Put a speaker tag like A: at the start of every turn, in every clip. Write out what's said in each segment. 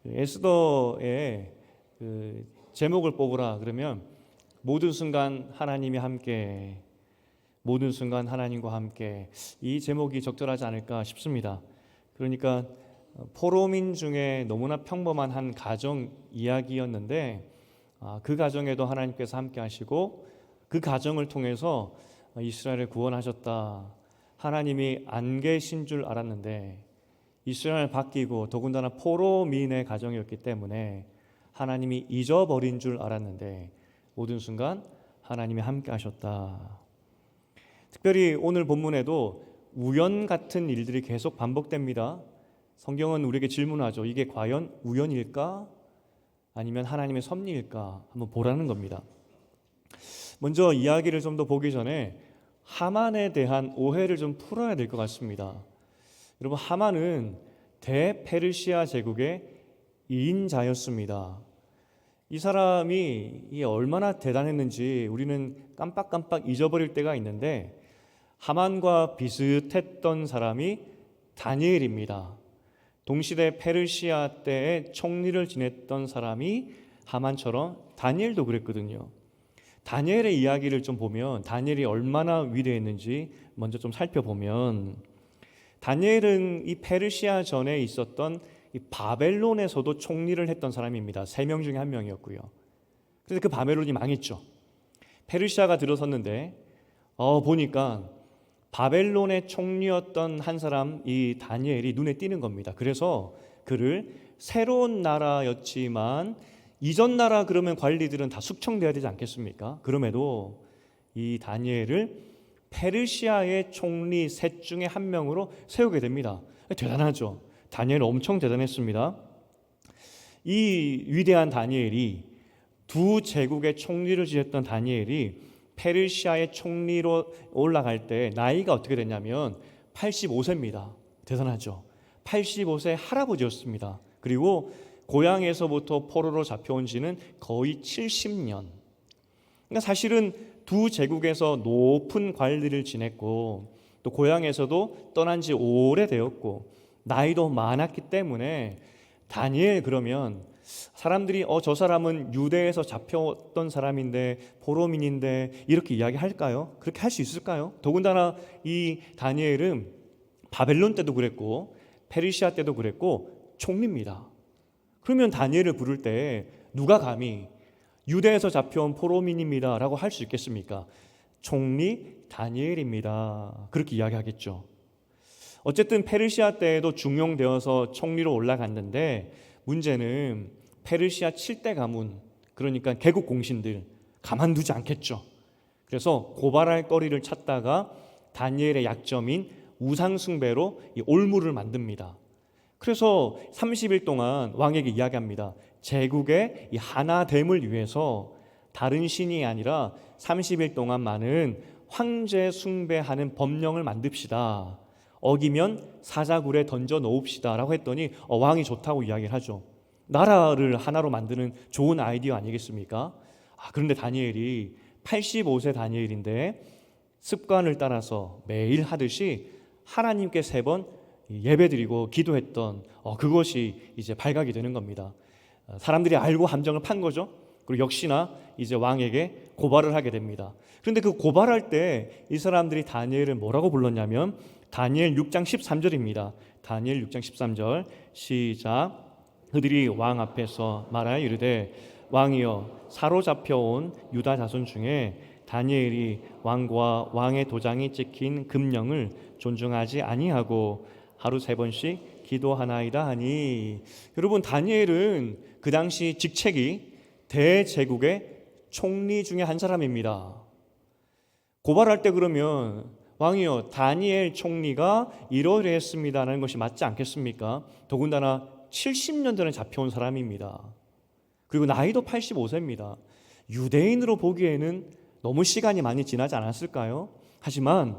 A: 에스더의 제목을 뽑으라 그러면 모든 순간 하나님이 함께, 모든 순간 하나님과 함께, 이 제목이 적절하지 않을까 싶습니다. 그러니까 포로민 중에 너무나 평범한 한 가정 이야기였는데 그 가정에도 하나님께서 함께 하시고 그 가정을 통해서 이스라엘을 구원하셨다. 하나님이 안 계신 줄 알았는데 이스라엘 바뀌고 더군다나 포로민의 가정이었기 때문에 하나님이 잊어버린 줄 알았는데 모든 순간 하나님이 함께 하셨다. 특별히 오늘 본문에도 우연 같은 일들이 계속 반복됩니다. 성경은 우리에게 질문하죠. 이게 과연 우연일까? 아니면 하나님의 섭리일까? 한번 보라는 겁니다. 먼저 이야기를 좀 더 보기 전에 하만에 대한 오해를 좀 풀어야 될 것 같습니다. 여러분, 하만은 대페르시아 제국의 2인자였습니다. 이 사람이 얼마나 대단했는지 우리는 깜빡깜빡 잊어버릴 때가 있는데 하만과 비슷했던 사람이 다니엘입니다. 동시대 페르시아 때의 총리를 지냈던 사람이 하만처럼 다니엘도 그랬거든요. 다니엘의 이야기를 좀 보면 다니엘이 얼마나 위대했는지 먼저 좀 살펴보면 다니엘은 이 페르시아 전에 있었던 이 바벨론에서도 총리를 했던 사람입니다. 3명 중에 1명이었고요. 그래서 그 바벨론이 망했죠. 페르시아가 들어섰는데 보니까 바벨론의 총리였던 한 사람, 이 다니엘이 눈에 띄는 겁니다. 그래서 그를 새로운 나라였지만 이전 나라 그러면 관리들은 다 숙청돼야 되지 않겠습니까? 그럼에도 이 다니엘을 페르시아의 총리 셋 중에 1명으로 세우게 됩니다. 대단하죠. 다니엘 엄청 대단했습니다. 이 위대한 다니엘이 두 제국의 총리를 지냈던 다니엘이 페르시아의 총리로 올라갈 때 나이가 어떻게 됐냐면 85세입니다. 대단하죠. 85세 할아버지였습니다. 그리고 고향에서부터 포로로 잡혀온 지는 거의 70년. 그러니까 사실은 두 제국에서 높은 관리를 지냈고 또 고향에서도 떠난 지 오래되었고 나이도 많았기 때문에 다니엘 그러면 사람들이 저 사람은 유대에서 잡혀왔던 사람인데 포로민인데 이렇게 이야기할까요? 그렇게 할 수 있을까요? 더군다나 이 다니엘은 바벨론 때도 그랬고 페르시아 때도 그랬고 총리입니다. 그러면 다니엘을 부를 때 누가 감히 유대에서 잡혀온 포로민입니다 라고 할 수 있겠습니까? 총리 다니엘입니다. 그렇게 이야기하겠죠. 어쨌든 페르시아 때에도 중용되어서 총리로 올라갔는데 문제는 페르시아 7대 가문, 그러니까 개국 공신들 가만두지 않겠죠. 그래서 고발할 거리를 찾다가 다니엘의 약점인 우상숭배로 이 올무를 만듭니다. 그래서 30일 동안 왕에게 이야기합니다. 제국의 이 하나됨을 위해서 다른 신이 아니라 30일 동안 많은 황제 숭배하는 법령을 만듭시다. 어기면 사자굴에 던져 놓읍시다 라고 했더니 왕이 좋다고 이야기를 하죠. 나라를 하나로 만드는 좋은 아이디어 아니겠습니까? 그런데 다니엘이 85세 다니엘인데 습관을 따라서 매일 하듯이 하나님께 3번 예배드리고 기도했던 그것이 이제 발각이 되는 겁니다. 사람들이 알고 함정을 판 거죠. 그리고 역시나 이제 왕에게 고발을 하게 됩니다. 그런데 그 고발할 때 이 사람들이 다니엘을 뭐라고 불렀냐면 다니엘 6장 13절입니다. 다니엘 6장 13절 시작. 그들이 왕 앞에서 말하여 이르되 왕이여 사로잡혀온 유다 자손 중에 다니엘이 왕과 왕의 도장이 찍힌 금령을 존중하지 아니하고 하루 3번씩 기도하나이다 하니. 여러분, 다니엘은 그 당시 직책이 대제국의 총리 중에 한 사람입니다. 고발할 때 그러면 왕이여 다니엘 총리가 이러이러했습니다라는 것이 맞지 않겠습니까? 더군다나 70년 전에 잡혀온 사람입니다. 그리고 나이도 85세입니다. 유대인으로 보기에는 너무 시간이 많이 지나지 않았을까요? 하지만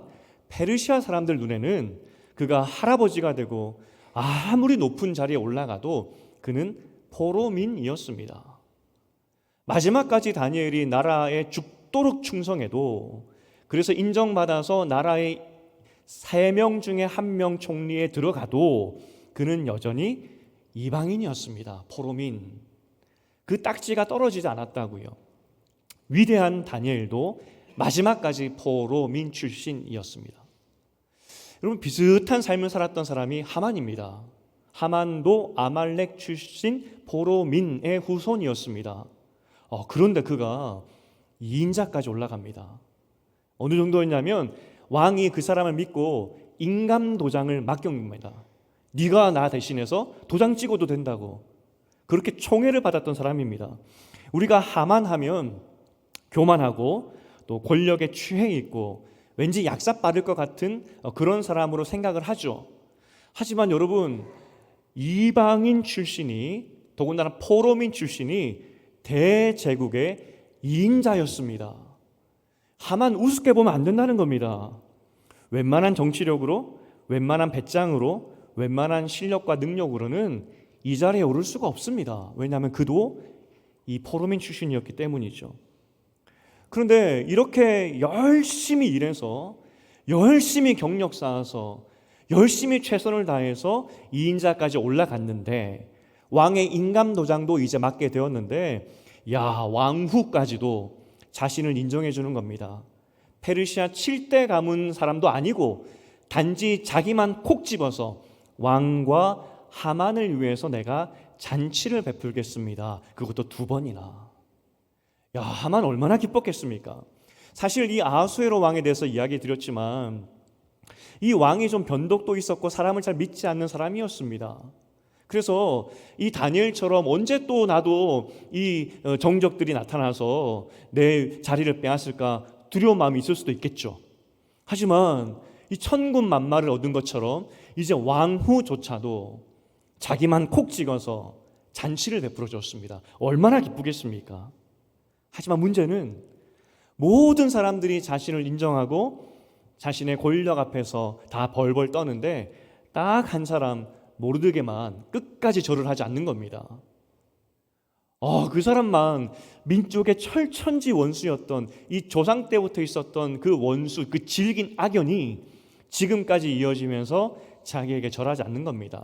A: 페르시아 사람들 눈에는 그가 할아버지가 되고 아무리 높은 자리에 올라가도 그는 포로민이었습니다. 마지막까지 다니엘이 나라에 죽도록 충성해도, 그래서 인정받아서 나라의 3명 중에 1명 총리에 들어가도 그는 여전히 이방인이었습니다. 포로민. 그 딱지가 떨어지지 않았다고요. 위대한 다니엘도 마지막까지 포로민 출신이었습니다. 여러분, 비슷한 삶을 살았던 사람이 하만입니다. 하만도 아말렉 출신 포로민의 후손이었습니다. 그런데 그가 2인자까지 올라갑니다. 어느 정도였냐면 왕이 그 사람을 믿고 인감 도장을 맡깁니다. 네가 나 대신해서 도장 찍어도 된다고. 그렇게 총애를 받았던 사람입니다. 우리가 하만 하면 교만하고 또 권력에 취해 있고 왠지 약삭빠를 것 같은 그런 사람으로 생각을 하죠. 하지만 여러분, 이방인 출신이, 더군다나 포로민 출신이 대제국의 2인자였습니다. 하만 우습게 보면 안 된다는 겁니다. 웬만한 정치력으로, 웬만한 배짱으로, 웬만한 실력과 능력으로는 이 자리에 오를 수가 없습니다. 왜냐하면 그도 이 포로민 출신이었기 때문이죠. 그런데 이렇게 열심히 일해서, 열심히 경력 쌓아서, 열심히 최선을 다해서 2인자까지 올라갔는데, 왕의 인감도장도 이제 맡게 되었는데, 왕후까지도 자신을 인정해 주는 겁니다. 페르시아 7대 가문 사람도 아니고 단지 자기만 콕 집어서 왕과 하만을 위해서 내가 잔치를 베풀겠습니다. 그것도 2번이나. 하만 얼마나 기뻤겠습니까? 사실 이 아하수에로 왕에 대해서 이야기 드렸지만 이 왕이 좀 변덕도 있었고 사람을 잘 믿지 않는 사람이었습니다. 그래서 이 다니엘처럼 언제 또 나도 이 정적들이 나타나서 내 자리를 빼앗을까 두려운 마음이 있을 수도 있겠죠. 하지만 이 천군 만마를 얻은 것처럼 이제 왕후조차도 자기만 콕 찍어서 잔치를 베풀어 줬습니다. 얼마나 기쁘겠습니까? 하지만 문제는 모든 사람들이 자신을 인정하고 자신의 권력 앞에서 다 벌벌 떠는데 딱 한 사람 모르드게만 끝까지 절을 하지 않는 겁니다. 그 사람만 민족의 철천지 원수였던 이 조상 때부터 있었던 그 원수, 그 질긴 악연이 지금까지 이어지면서 자기에게 절하지 않는 겁니다.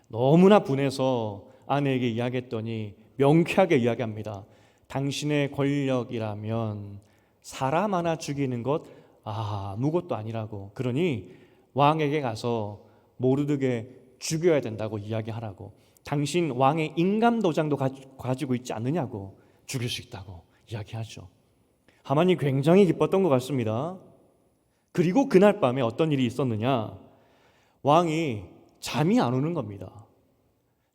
A: 너무나 분해서 아내에게 이야기했더니 명쾌하게 이야기합니다. 당신의 권력이라면 사람 하나 죽이는 것 아무것도 아니라고. 그러니 왕에게 가서 모르드게 죽여야 된다고 이야기하라고. 당신 왕의 인감도장도 가지고 있지 않느냐고. 죽일 수 있다고 이야기하죠. 하만이 굉장히 기뻤던 것 같습니다. 그리고 그날 밤에 어떤 일이 있었느냐. 왕이 잠이 안 오는 겁니다.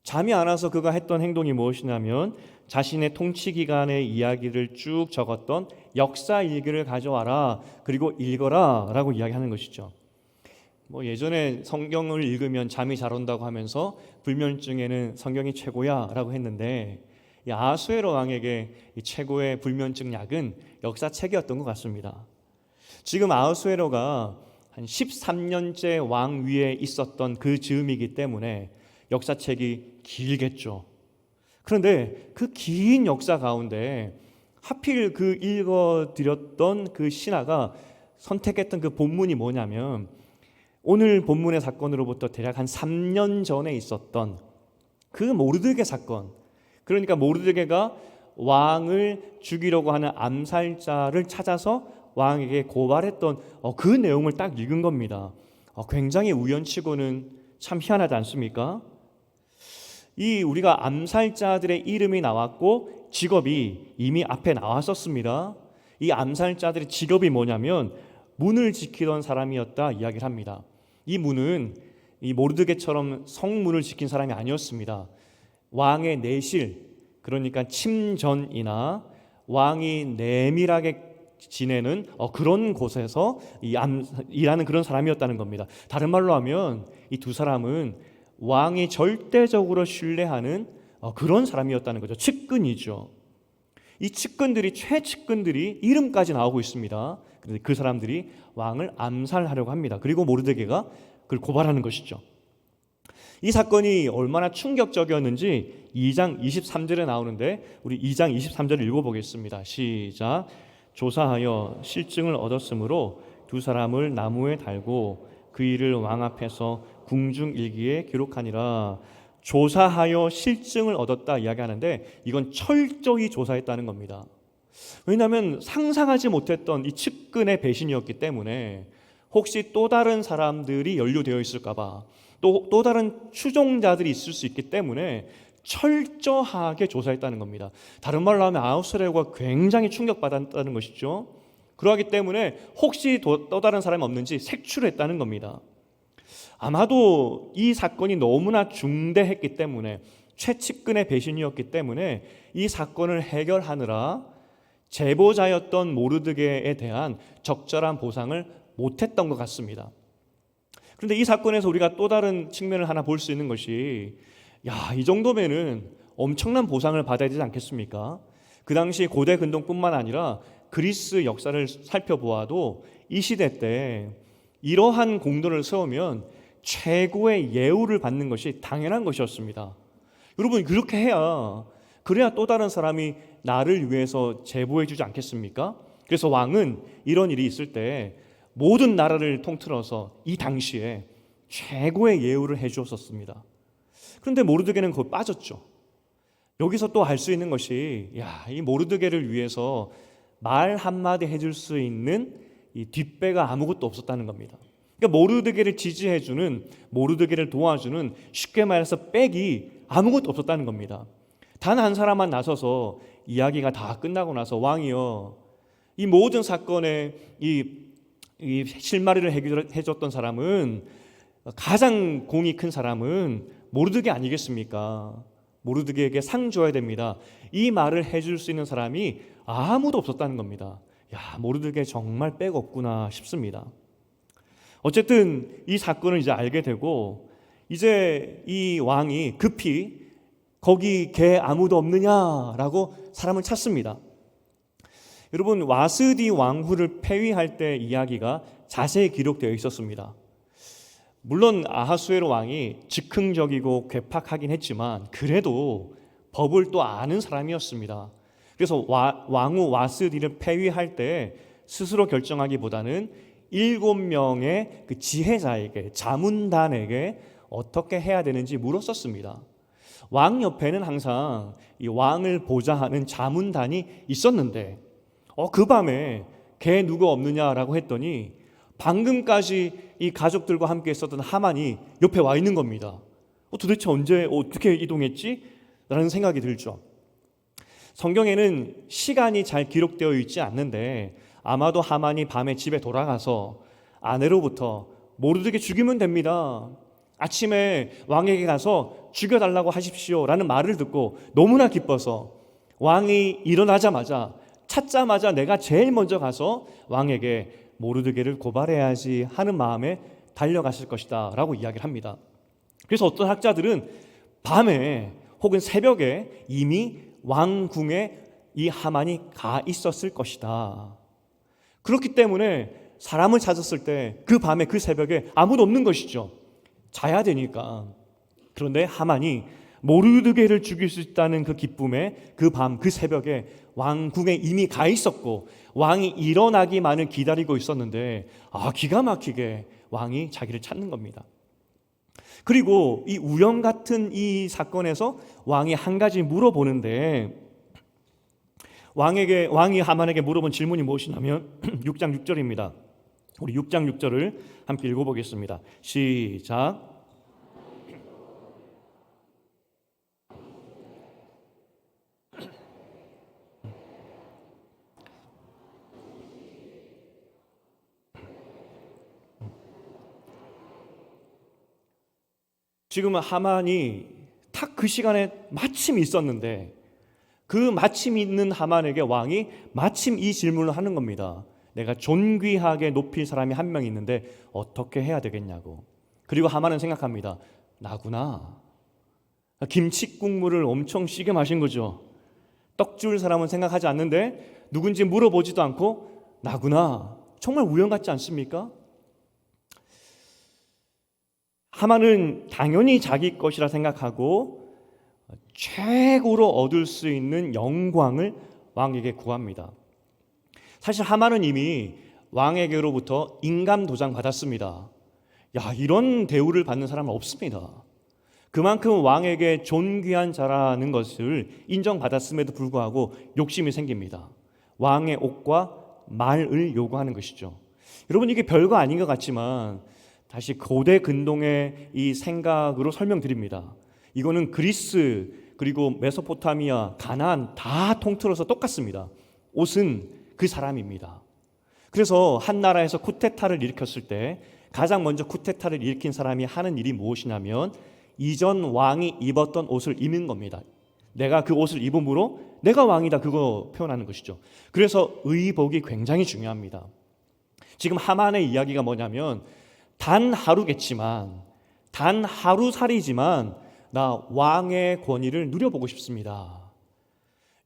A: 잠이 안 와서 그가 했던 행동이 무엇이냐면 자신의 통치 기간의 이야기를 쭉 적었던 역사 일기를 가져와라. 그리고 읽어라 라고 이야기하는 것이죠. 예전에 성경을 읽으면 잠이 잘 온다고 하면서 불면증에는 성경이 최고야 라고 했는데 이 아하수에로 왕에게 이 최고의 불면증 약은 역사책이었던 것 같습니다. 지금 아하수에로가 한 13년째 왕 위에 있었던 그 즈음이기 때문에 역사책이 길겠죠. 그런데 그 긴 역사 가운데 하필 그 읽어드렸던 그 신하가 선택했던 그 본문이 뭐냐면 오늘 본문의 사건으로부터 대략 한 3년 전에 있었던 그 모르드게 사건. 그러니까 모르드게가 왕을 죽이려고 하는 암살자를 찾아서 왕에게 고발했던 그 내용을 딱 읽은 겁니다. 굉장히 우연치고는 참 희한하지 않습니까? 이 우리가 암살자들의 이름이 나왔고 직업이 이미 앞에 나왔었습니다. 이 암살자들의 직업이 뭐냐면 문을 지키던 사람이었다 이야기를 합니다. 이 문은 이 모르드게처럼 성문을 지킨 사람이 아니었습니다. 왕의 내실, 그러니까 침전이나 왕이 내밀하게 지내는 그런 곳에서 일하는 그런 사람이었다는 겁니다. 다른 말로 하면 이 2사람은 왕이 절대적으로 신뢰하는 그런 사람이었다는 거죠. 측근이죠. 이 측근들이 최측근들이 이름까지 나오고 있습니다. 그런데 그 사람들이 왕을 암살하려고 합니다. 그리고 모르드게가 그걸 고발하는 것이죠. 이 사건이 얼마나 충격적이었는지 2장 23절에 나오는데 우리 2장 23절을 읽어보겠습니다. 시작. 조사하여 실증을 얻었으므로 2사람을 나무에 달고 그 일을 왕 앞에서 궁중일기에 기록하니라. 조사하여 실증을 얻었다 이야기하는데 이건 철저히 조사했다는 겁니다. 왜냐하면 상상하지 못했던 이 측근의 배신이었기 때문에 혹시 또 다른 사람들이 연루되어 있을까 봐, 또 다른 추종자들이 있을 수 있기 때문에 철저하게 조사했다는 겁니다. 다른 말로 하면 아우스레오가 굉장히 충격받았다는 것이죠. 그러하기 때문에 혹시 또 다른 사람이 없는지 색출했다는 겁니다. 아마도 이 사건이 너무나 중대했기 때문에, 최측근의 배신이었기 때문에 이 사건을 해결하느라 제보자였던 모르드게에 대한 적절한 보상을 못했던 것 같습니다. 그런데 이 사건에서 우리가 또 다른 측면을 하나 볼 수 있는 것이, 이 정도면은 엄청난 보상을 받아야 되지 않겠습니까? 그 당시 고대 근동뿐만 아니라 그리스 역사를 살펴보아도 이 시대 때 이러한 공로를 세우면 최고의 예우를 받는 것이 당연한 것이었습니다. 여러분, 그렇게 그래야 또 다른 사람이 나를 위해서 제보해 주지 않겠습니까? 그래서 왕은 이런 일이 있을 때 모든 나라를 통틀어서 이 당시에 최고의 예우를 해 주었었습니다. 그런데 모르드게는 거기 빠졌죠. 여기서 또 알 수 있는 것이, 이 모르드게를 위해서 말 한마디 해줄 수 있는 이 뒷배가 아무것도 없었다는 겁니다. 그러니까 모르드게를 지지해주는, 모르드게를 도와주는, 쉽게 말해서 백이 아무것도 없었다는 겁니다. 단 한 사람만 나서서 이야기가 다 끝나고 나서, 왕이여, 이 모든 사건에 이 실마리를 해줬던 사람은, 가장 공이 큰 사람은 모르드게 아니겠습니까? 모르드게에게 상 줘야 됩니다. 이 말을 해줄 수 있는 사람이 아무도 없었다는 겁니다. 모르드게 정말 백 없구나 싶습니다. 어쨌든 이 사건을 이제 알게 되고, 이제 이 왕이 급히 거기 개 아무도 없느냐라고 사람을 찾습니다. 여러분, 와스디 왕후를 폐위할 때 이야기가 자세히 기록되어 있었습니다. 물론 아하수에로 왕이 즉흥적이고 괴팍하긴 했지만 그래도 법을 또 아는 사람이었습니다. 그래서 왕후 와스디를 폐위할 때 스스로 결정하기보다는 7명의 그 지혜자에게, 자문단에게 어떻게 해야 되는지 물었었습니다. 왕 옆에는 항상 이 왕을 보좌하는 자문단이 있었는데, 그 밤에 걔 누구 없느냐라고 했더니 방금까지 이 가족들과 함께 있었던 하만이 옆에 와 있는 겁니다. 도대체 언제 어떻게 이동했지? 라는 생각이 들죠. 성경에는 시간이 잘 기록되어 있지 않는데 아마도 하만이 밤에 집에 돌아가서 아내로부터 모르드게 죽이면 됩니다, 아침에 왕에게 가서 죽여달라고 하십시오 라는 말을 듣고 너무나 기뻐서 왕이 일어나자마자, 찾자마자 내가 제일 먼저 가서 왕에게 모르드게를 고발해야지 하는 마음에 달려갔을 것이다 라고 이야기를 합니다. 그래서 어떤 학자들은 밤에 혹은 새벽에 이미 왕궁에 이 하만이 가 있었을 것이다. 그렇기 때문에 사람을 찾았을 때 그 밤에, 그 새벽에 아무도 없는 것이죠. 자야 되니까. 그런데 하만이 모르드게를 죽일 수 있다는 그 기쁨에 그 밤, 그 새벽에 왕궁에 이미 가 있었고 왕이 일어나기만을 기다리고 있었는데, 기가 막히게 왕이 자기를 찾는 겁니다. 그리고 이 우연 같은 이 사건에서 왕이 한 가지 물어보는데, 왕이 하만에게 물어본 질문이 무엇이냐면 6장 6절입니다. 우리 6장 6절을 함께 읽어보겠습니다. 시작. 지금 하만이 딱 그 시간에 마침 있었는데, 그 마침 있는 하만에게 왕이 마침 이 질문을 하는 겁니다. 내가 존귀하게 높일 사람이 한 명 있는데 어떻게 해야 되겠냐고. 그리고 하만은 생각합니다. 나구나. 김치 국물을 엄청 시게 마신 거죠. 떡 줄 사람은 생각하지 않는데 누군지 물어보지도 않고 나구나. 정말 우연 같지 않습니까? 하만은 당연히 자기 것이라 생각하고 최고로 얻을 수 있는 영광을 왕에게 구합니다. 사실 하만은 이미 왕에게로부터 인감 도장 받았습니다. 이런 대우를 받는 사람은 없습니다. 그만큼 왕에게 존귀한 자라는 것을 인정받았음에도 불구하고 욕심이 생깁니다. 왕의 옷과 말을 요구하는 것이죠. 여러분, 이게 별거 아닌 것 같지만 다시 고대 근동의 이 생각으로 설명드립니다. 이거는 그리스 그리고 메소포타미아, 가나안 다 통틀어서 똑같습니다. 옷은 그 사람입니다. 그래서 한 나라에서 쿠데타를 일으켰을 때 가장 먼저 쿠데타를 일으킨 사람이 하는 일이 무엇이냐면 이전 왕이 입었던 옷을 입는 겁니다. 내가 그 옷을 입음으로 내가 왕이다, 그거 표현하는 것이죠. 그래서 의복이 굉장히 중요합니다. 지금 하만의 이야기가 뭐냐면 단 하루겠지만, 단 하루살이지만 나 왕의 권위를 누려보고 싶습니다.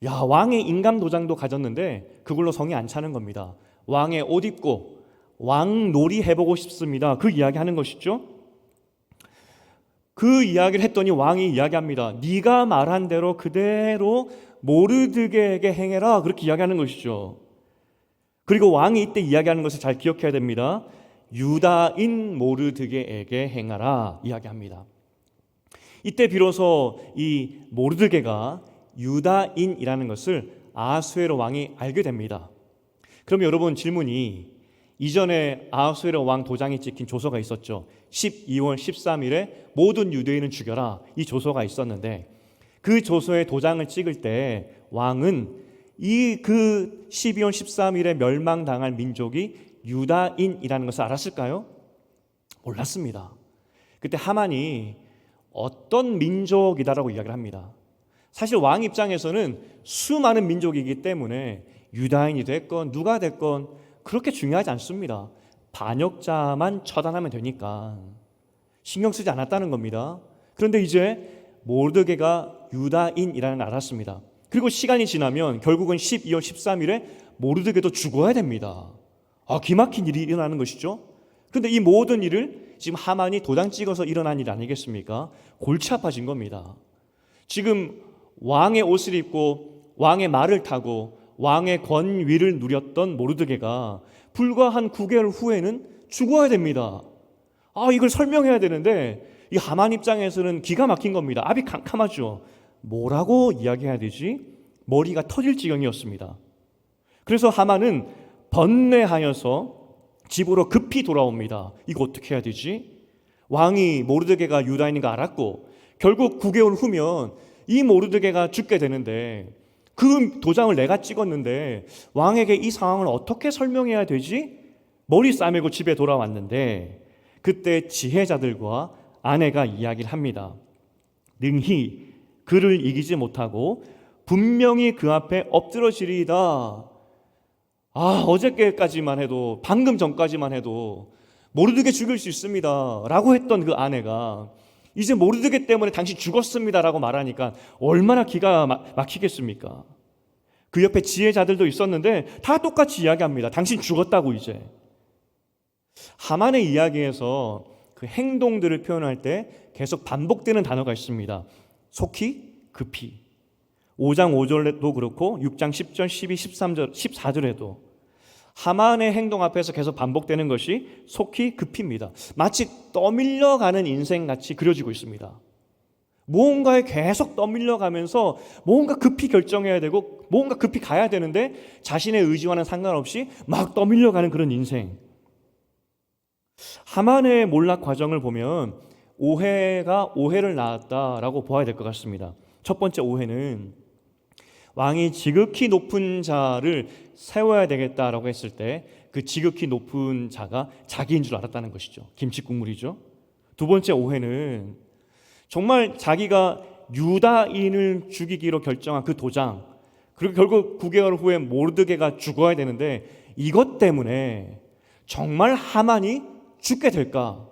A: 야, 왕의 인감도장도 가졌는데 그걸로 성이 안 차는 겁니다. 왕의 옷 입고 왕놀이 해보고 싶습니다. 그 이야기 하는 것이죠. 그 이야기를 했더니 왕이 이야기합니다. 네가 말한 대로 그대로 모르드게에게 행해라, 그렇게 이야기하는 것이죠. 그리고 왕이 이때 이야기하는 것을 잘 기억해야 됩니다. 유다인 모르드게에게 행하라 이야기합니다. 이때 비로소 이 모르드게가 유다인이라는 것을 아하수에로 왕이 알게 됩니다. 그럼 여러분, 질문이, 이전에 아하수에로 왕 도장이 찍힌 조서가 있었죠. 12월 13일에 모든 유대인은 죽여라, 이 조서가 있었는데 그 조서에 도장을 찍을 때 왕은 그 12월 13일에 멸망당할 민족이 유다인이라는 것을 알았을까요? 몰랐습니다. 그때 하만이 어떤 민족이다라고 이야기를 합니다. 사실 왕 입장에서는 수많은 민족이기 때문에 유다인이 됐건 누가 됐건 그렇게 중요하지 않습니다. 반역자만 처단하면 되니까 신경 쓰지 않았다는 겁니다. 그런데 이제 모르드게가 유다인이라는 걸 알았습니다. 그리고 시간이 지나면 결국은 12월 13일에 모르드게도 죽어야 됩니다. 기막힌 일이 일어나는 것이죠. 그런데 이 모든 일을 지금 하만이 도장 찍어서 일어난 일 아니겠습니까? 골치 아파진 겁니다. 지금 왕의 옷을 입고 왕의 말을 타고 왕의 권위를 누렸던 모르드게가 불과 한 9개월 후에는 죽어야 됩니다. 이걸 설명해야 되는데 이 하만 입장에서는 기가 막힌 겁니다. 앞이 캄캄하죠. 뭐라고 이야기해야 되지? 머리가 터질 지경이었습니다. 그래서 하만은 번뇌하여서 집으로 급히 돌아옵니다. 이거 어떻게 해야 되지? 왕이 모르드게가 유다인인 거 알았고 결국 9개월 후면 이 모르드게가 죽게 되는데 그 도장을 내가 찍었는데 왕에게 이 상황을 어떻게 설명해야 되지? 머리 싸매고 집에 돌아왔는데 그때 지혜자들과 아내가 이야기를 합니다. 능히 그를 이기지 못하고 분명히 그 앞에 엎드러지리이다. 어저께까지만 해도, 방금 전까지만 해도 모르드게 죽일 수 있습니다 라고 했던 그 아내가 이제 모르드게 때문에 당신 죽었습니다 라고 말하니까 얼마나 기가 막히겠습니까? 그 옆에 지혜자들도 있었는데 다 똑같이 이야기합니다. 당신 죽었다고. 이제 하만의 이야기에서 그 행동들을 표현할 때 계속 반복되는 단어가 있습니다. 속히, 급히. 5장 5절에도 그렇고 6장 10절, 12, 13절, 14절에도 하만의 행동 앞에서 계속 반복되는 것이 속히, 급히입니다. 마치 떠밀려가는 인생같이 그려지고 있습니다. 무언가에 계속 떠밀려가면서 뭔가 급히 결정해야 되고 뭔가 급히 가야 되는데 자신의 의지와는 상관없이 막 떠밀려가는 그런 인생. 하만의 몰락 과정을 보면 오해가 오해를 낳았다라고 보아야 될 것 같습니다. 첫 번째 오해는 왕이 지극히 높은 자를 세워야 되겠다라고 했을 때 그 지극히 높은 자가 자기인 줄 알았다는 것이죠. 김칫국물이죠. 두 번째 오해는 정말 자기가 유다인을 죽이기로 결정한 그 도장, 그리고 결국 9개월 후에 모르드게가 죽어야 되는데 이것 때문에 정말 하만이 죽게 될까?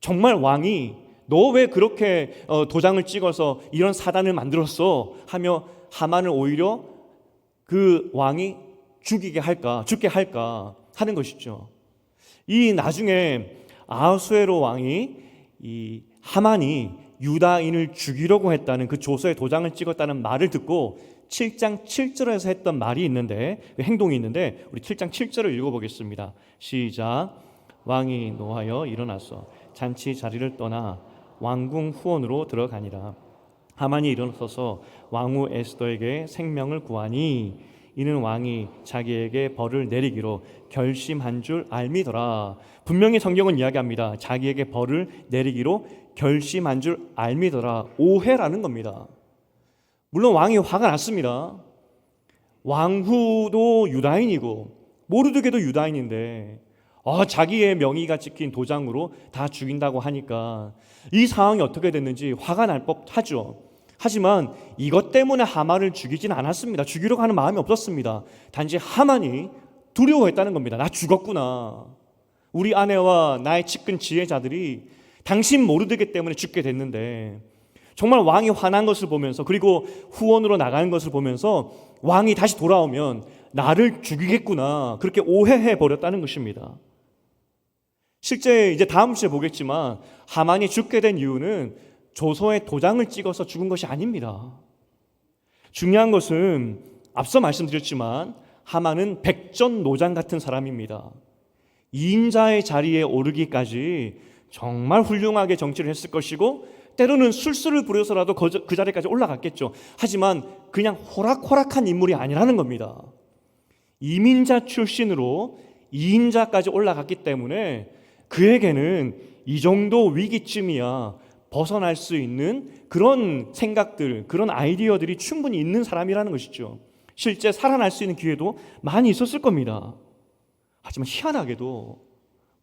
A: 정말 왕이 너 왜 그렇게 도장을 찍어서 이런 사단을 만들었어? 하며 하만을 오히려 그 왕이 죽게 할까 하는 것이죠. 이 나중에 아하수에로 왕이 이 하만이 유다인을 죽이려고 했다는 그 조서에 도장을 찍었다는 말을 듣고 7장 7절에서 했던 말이 있는데, 행동이 있는데 우리 7장 7절을 읽어보겠습니다. 시작. 왕이 노하여 일어나서 잔치 자리를 떠나 왕궁 후원으로 들어가니라. 하만이 일어서서 왕후 에스더에게 생명을 구하니 이는 왕이 자기에게 벌을 내리기로 결심한 줄 알미더라. 분명히 성경은 이야기합니다. 자기에게 벌을 내리기로 결심한 줄 알미더라. 오해라는 겁니다. 물론 왕이 화가 났습니다. 왕후도 유다인이고 모르드게도 유다인인데 자기의 명의가 찍힌 도장으로 다 죽인다고 하니까 이 상황이 어떻게 됐는지 화가 날 법하죠. 하지만 이것 때문에 하만을 죽이진 않았습니다. 죽이려고 하는 마음이 없었습니다. 단지 하만이 두려워했다는 겁니다. 나 죽었구나. 우리 아내와 나의 측근 지혜자들이 당신 모르드게 때문에 죽게 됐는데, 정말 왕이 화난 것을 보면서, 그리고 후원으로 나가는 것을 보면서 왕이 다시 돌아오면 나를 죽이겠구나, 그렇게 오해해 버렸다는 것입니다. 실제 이제 다음 주에 보겠지만 하만이 죽게 된 이유는 조서에 도장을 찍어서 죽은 것이 아닙니다. 중요한 것은 앞서 말씀드렸지만 하만은 백전노장 같은 사람입니다. 2인자의 자리에 오르기까지 정말 훌륭하게 정치를 했을 것이고 때로는 술수를 부려서라도 그 자리까지 올라갔겠죠. 하지만 그냥 호락호락한 인물이 아니라는 겁니다. 이민자 출신으로 2인자까지 올라갔기 때문에 그에게는 이 정도 위기쯤이야 벗어날 수 있는 그런 생각들, 그런 아이디어들이 충분히 있는 사람이라는 것이죠. 실제 살아날 수 있는 기회도 많이 있었을 겁니다. 하지만 희한하게도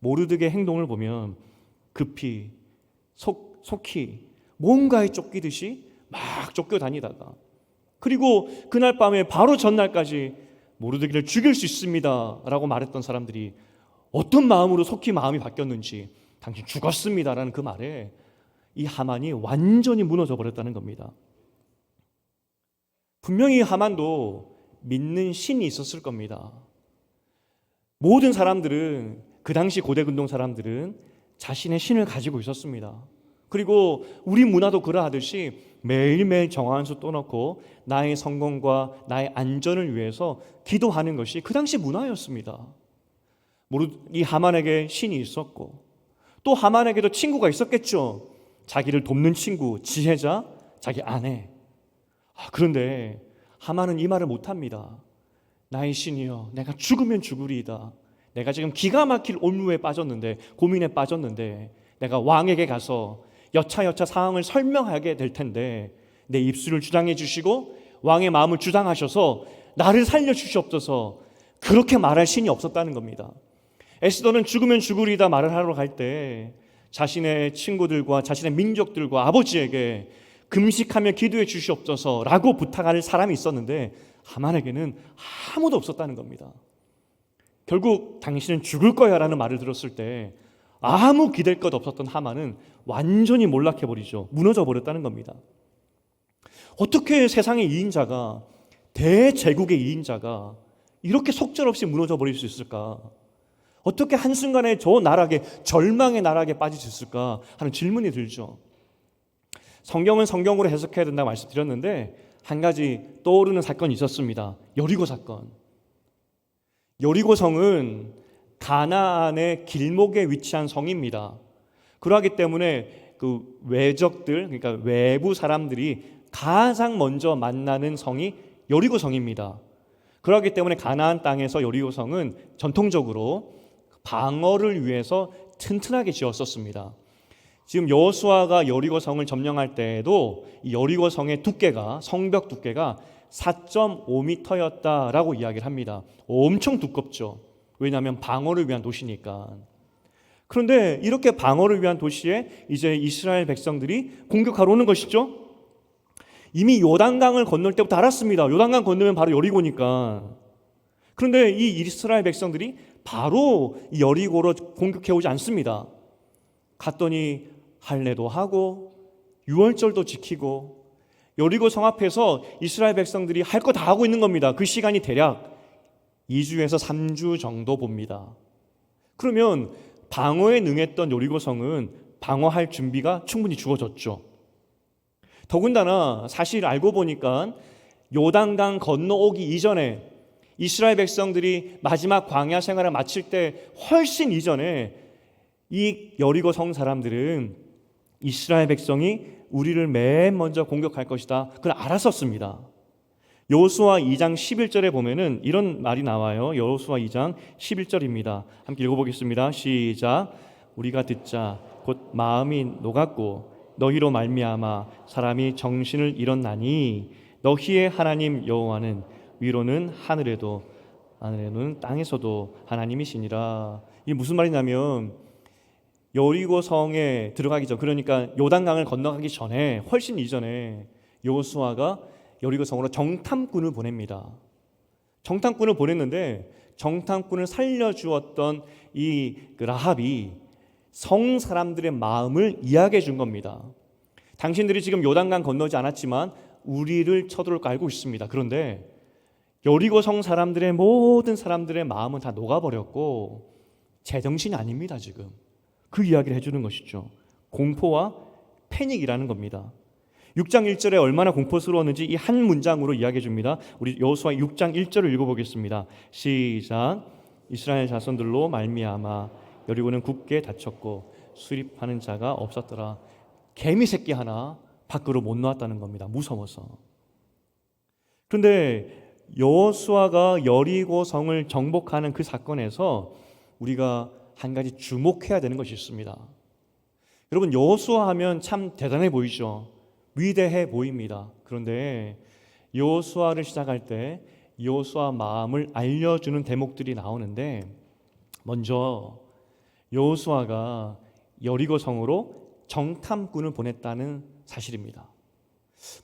A: 모르드게 행동을 보면 급히 속히 뭔가에 쫓기듯이 막 쫓겨다니다가, 그리고 그날 밤에 바로 전날까지 모르드게를 죽일 수 있습니다 라고 말했던 사람들이 어떤 마음으로 속히 마음이 바뀌었는지, 당신 죽었습니다 라는 그 말에 이 하만이 완전히 무너져 버렸다는 겁니다. 분명히 하만도 믿는 신이 있었을 겁니다. 모든 사람들은, 그 당시 고대 근동 사람들은 자신의 신을 가지고 있었습니다. 그리고 우리 문화도 그러하듯이 매일매일 정한수 떠놓고 나의 성공과 나의 안전을 위해서 기도하는 것이 그 당시 문화였습니다. 이 하만에게 신이 있었고 또 하만에게도 친구가 있었겠죠. 자기를 돕는 친구, 지혜자, 자기 아내. 그런데 하만은 이 말을 못합니다. 나의 신이여, 내가 죽으면 죽으리이다. 내가 지금 기가 막힐 올무에 빠졌는데, 고민에 빠졌는데 내가 왕에게 가서 여차여차 상황을 설명하게 될 텐데 내 입술을 주장해 주시고 왕의 마음을 주장하셔서 나를 살려주시옵소서, 그렇게 말할 신이 없었다는 겁니다. 에스더는 죽으면 죽으리다 말을 하러 갈 때 자신의 친구들과 자신의 민족들과 아버지에게 금식하며 기도해 주시옵소서라고 부탁할 사람이 있었는데 하만에게는 아무도 없었다는 겁니다. 결국 당신은 죽을 거야 라는 말을 들었을 때 아무 기댈 것 없었던 하만은 완전히 몰락해버리죠. 무너져 버렸다는 겁니다. 어떻게 세상의 2인자가, 대제국의 2인자가 이렇게 속절없이 무너져 버릴 수 있을까? 어떻게 한순간에 저 나락에, 절망의 나락에 빠질 수 있을까 하는 질문이 들죠. 성경은 성경으로 해석해야 된다고 말씀드렸는데 한 가지 떠오르는 사건이 있었습니다. 여리고 사건. 여리고 성은 가나안의 길목에 위치한 성입니다. 그러하기 때문에 그 외적들, 그러니까 외부 사람들이 가장 먼저 만나는 성이 여리고 성입니다. 그러하기 때문에 가나안 땅에서 여리고 성은 전통적으로 방어를 위해서 튼튼하게 지었었습니다. 지금 여호수아가 여리고 성을 점령할 때에도 이 여리고 성의 두께가, 성벽 두께가 4.5m였다라고 이야기를 합니다. 엄청 두껍죠. 왜냐하면 방어를 위한 도시니까. 그런데 이렇게 방어를 위한 도시에 이제 이스라엘 백성들이 공격하러 오는 것이죠. 이미 요단강을 건널 때부터 알았습니다. 요단강 건너면 바로 여리고니까. 그런데 이 이스라엘 백성들이 바로 여리고로 공격해 오지 않습니다. 갔더니 할례도 하고 유월절도 지키고 여리고 성 앞에서 이스라엘 백성들이 할 거 다 하고 있는 겁니다. 그 시간이 대략 2주에서 3주 정도 봅니다. 그러면 방어에 능했던 여리고 성은 방어할 준비가 충분히 주어졌죠. 더군다나 사실 알고 보니까 요단강 건너오기 이전에 이스라엘 백성들이 마지막 광야 생활을 마칠 때 훨씬 이전에 이 여리고 성 사람들은 이스라엘 백성이 우리를 맨 먼저 공격할 것이다. 그걸 알았었습니다. 여호수아 2장 11절에 보면은 이런 말이 나와요. 여호수아 2장 11절입니다. 함께 읽어보겠습니다. 시작. 우리가 듣자 곧 마음이 녹았고 너희로 말미암아 사람이 정신을 잃었나니 너희의 하나님 여호와는 위로는 하늘에도 아래로는 땅에서도 하나님이시니라. 이게 무슨 말이냐면 여리고 성에 들어가기 전, 그러니까 요단강을 건너가기 전에, 훨씬 이전에 여호수아가 여리고 성으로 정탐꾼을 보냅니다. 정탐꾼을 보냈는데 정탐꾼을 살려주었던 이 라합이 성 사람들의 마음을 이야기해 준 겁니다. 당신들이 지금 요단강 건너지 않았지만 우리를 쳐들어올 거 알고 있습니다. 그런데 여리고 성 사람들의 모든 사람들의 마음은 다 녹아버렸고 제정신이 아닙니다. 지금 그 이야기를 해주는 것이죠. 공포와 패닉이라는 겁니다. 6장 1절에 얼마나 공포스러웠는지 이 한 문장으로 이야기해 줍니다. 우리 여호수아 6장 1절을 읽어보겠습니다. 시작. 이스라엘 자손들로 말미암아 여리고는 굳게 닫혔고 수립하는 자가 없었더라. 개미 새끼 하나 밖으로 못 나왔다는 겁니다. 무서워서. 그런데 여호수아가 여리고 성을 정복하는 그 사건에서 우리가 한 가지 주목해야 되는 것이 있습니다. 여러분, 여호수아 하면 참 대단해 보이죠. 위대해 보입니다. 그런데 여호수아를 시작할 때 여호수아 마음을 알려주는 대목들이 나오는데, 먼저 여호수아가 여리고 성으로 정탐꾼을 보냈다는 사실입니다.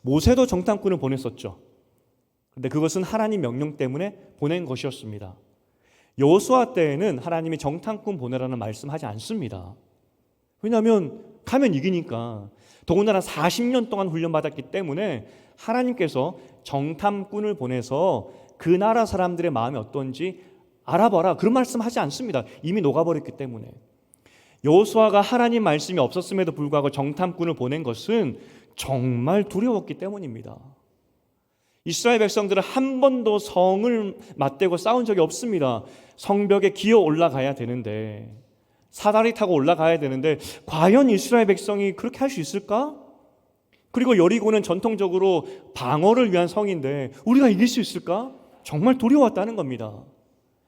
A: 모세도 정탐꾼을 보냈었죠. 그런데 그것은 하나님 명령 때문에 보낸 것이었습니다. 여호수아 때에는 하나님이 정탐꾼 보내라는 말씀하지 않습니다. 왜냐하면 가면 이기니까. 더군다나 40년 동안 훈련받았기 때문에 하나님께서 정탐꾼을 보내서 그 나라 사람들의 마음이 어떤지 알아봐라, 그런 말씀하지 않습니다. 이미 녹아버렸기 때문에. 여호수아가 하나님 말씀이 없었음에도 불구하고 정탐꾼을 보낸 것은 정말 두려웠기 때문입니다. 이스라엘 백성들은 한 번도 성을 맞대고 싸운 적이 없습니다. 성벽에 기어 올라가야 되는데, 사다리 타고 올라가야 되는데 과연 이스라엘 백성이 그렇게 할 수 있을까? 그리고 여리고는 전통적으로 방어를 위한 성인데 우리가 이길 수 있을까? 정말 두려웠다는 겁니다.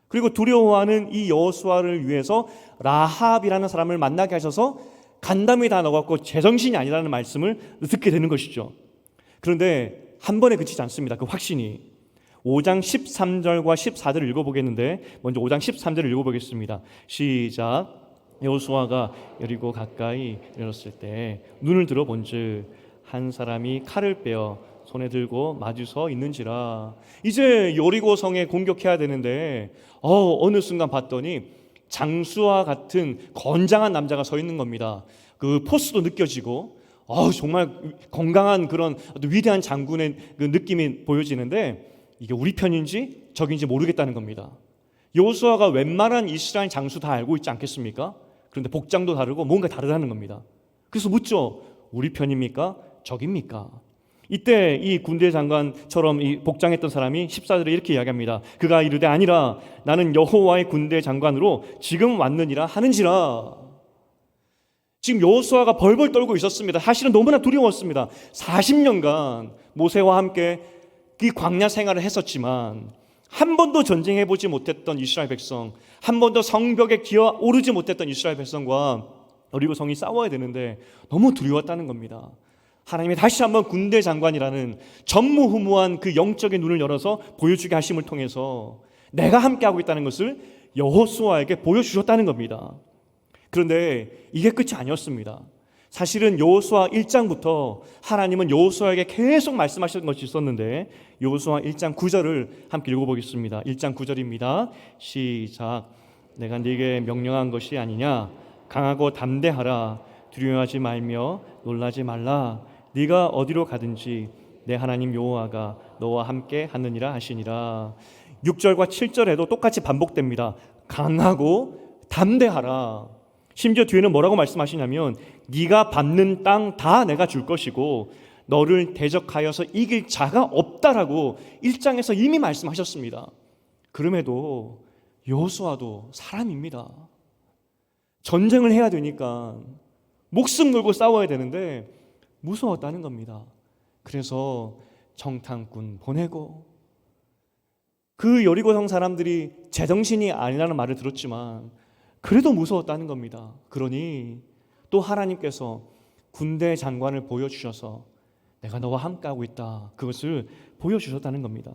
A: 그리고 두려워하는 이 여호수아를 위해서 라합이라는 사람을 만나게 하셔서 간담이 다 넣어갖고 제정신이 아니라는 말씀을 듣게 되는 것이죠. 그런데 한 번에 그치지 않습니다. 그 확신이. 5장 13절과 14절을 읽어보겠는데, 먼저 5장 13절을 읽어보겠습니다. 시작. 여호수아가 여리고 가까이 이르렀을 때 눈을 들어 본즉 한 사람이 칼을 빼어 손에 들고 마주 서 있는지라. 이제 여리고 성에 공격해야 되는데 어느 순간 봤더니 장수와 같은 건장한 남자가 서 있는 겁니다. 그 포스도 느껴지고 정말 건강한 그런 위대한 장군의 그 느낌이 보여지는데 이게 우리 편인지 적인지 모르겠다는 겁니다. 여호수아가 웬만한 이스라엘 장수 다 알고 있지 않겠습니까? 그런데 복장도 다르고 뭔가 다르다는 겁니다. 그래서 묻죠. 우리 편입니까? 적입니까? 이때 이 군대 장관처럼 이 복장했던 사람이 14절에 이렇게 이야기합니다. 그가 이르되 아니라 나는 여호와의 군대 장관으로 지금 왔느니라 하는지라. 지금 여호수아가 벌벌 떨고 있었습니다. 사실은 너무나 두려웠습니다. 40년간 모세와 함께 그 광야 생활을 했었지만 한 번도 전쟁해보지 못했던 이스라엘 백성, 한 번도 성벽에 기어 오르지 못했던 이스라엘 백성과 여리고 성이 싸워야 되는데 너무 두려웠다는 겁니다. 하나님이 다시 한번 군대 장관이라는 전무후무한 그 영적인 눈을 열어서 보여주게 하심을 통해서 내가 함께하고 있다는 것을 여호수아에게 보여주셨다는 겁니다. 그런데 이게 끝이 아니었습니다. 사실은 여호수아 1장부터 하나님은 여호수아에게 계속 말씀하셨던 것이 있었는데, 여호수아 1장 9절을 함께 읽어보겠습니다. 1장 9절입니다. 시작. 내가 네게 명령한 것이 아니냐. 강하고 담대하라. 두려워하지 말며 놀라지 말라. 네가 어디로 가든지 내 하나님 여호와가 너와 함께 하느니라 하시니라. 6절과 7절에도 똑같이 반복됩니다. 강하고 담대하라. 심지어 뒤에는 뭐라고 말씀하시냐면 네가 밟는 땅 다 내가 줄 것이고 너를 대적하여서 이길 자가 없다라고 1장에서 이미 말씀하셨습니다. 그럼에도 여호수아도 사람입니다. 전쟁을 해야 되니까 목숨 걸고 싸워야 되는데 무서웠다는 겁니다. 그래서 정탐꾼 보내고, 그 여리고성 사람들이 제정신이 아니라는 말을 들었지만 그래도 무서웠다는 겁니다. 그러니 또 하나님께서 군대 장관을 보여주셔서 내가 너와 함께하고 있다, 그것을 보여주셨다는 겁니다.